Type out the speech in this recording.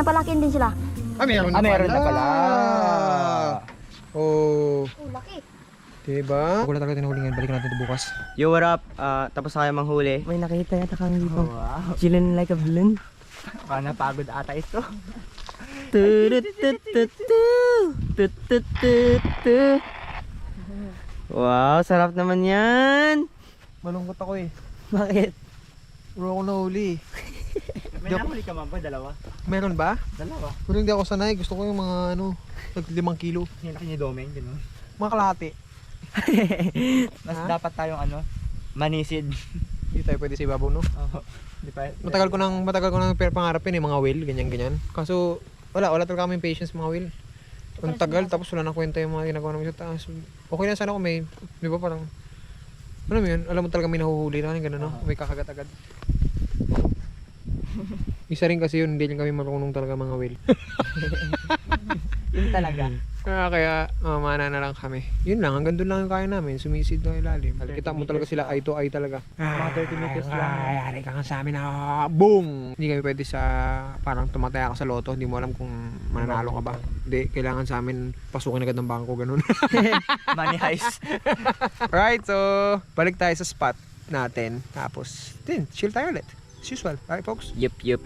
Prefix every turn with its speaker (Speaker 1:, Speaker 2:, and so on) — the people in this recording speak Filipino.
Speaker 1: yan, palakin din sila.
Speaker 2: Meron
Speaker 3: Meron na pala.
Speaker 2: Oh,
Speaker 1: Laki.
Speaker 2: diba? Wala talaga tinuhulingan. Balikan natin ito bukas.
Speaker 3: Yo, what up? Tapos na kayo manghuli. May nakita yata kang dito. Wow. Chillin like a balloon. Baka napagod ata ito. Wow, sarap naman yan.
Speaker 2: Malungkot ako eh.
Speaker 3: Bakit?
Speaker 2: Wala ako nahuli.
Speaker 3: May nahuli ka man ba? Dalawa?
Speaker 2: Meron ba?
Speaker 3: Dalawa.
Speaker 2: Pero hindi ako sanay. Gusto ko yung mga tag 5 kilo.
Speaker 3: Yan na domeng, gano'n.
Speaker 2: Mga kalahati.
Speaker 3: Mas dapat tayong manisid.
Speaker 2: Hindi tayo pwede sa ibabaw, no?
Speaker 3: Di pa.
Speaker 2: Matagal ko nang pangarapin mga whale, ganyan. Kaso wala talaga kaming patience mga whale. Ang tagal, tapos wala na kwenta yung mga ginagawa namin sa taas. Okay na sana kung may, di ba parang, alam mo yun, alam mo talaga may nahuhuli na, gano'n, no? May kakagat-agad. Isa rin kasi yun, hindi rin kami marunong talaga mga whale.
Speaker 3: Yun talaga.
Speaker 2: Kaya mana na lang kami. Yun lang, hanggang doon lang yung kaya namin. Sumisid na ilalim. Kita mo talaga sila eye to eye talaga.
Speaker 3: Mga 30 meters lang.
Speaker 2: Ay, ka nga sa amin na boom! Hindi kami pwede sa parang tumataya ka sa loto. Hindi mo alam kung mananalo ka ba. Hindi, kailangan sa amin pasukin agad ng bangko, ganun.
Speaker 3: Money heist.
Speaker 2: Alright, so balik tayo sa spot natin. Tapos, chill tayo ulit. As usual. Alright, folks?
Speaker 3: Yup.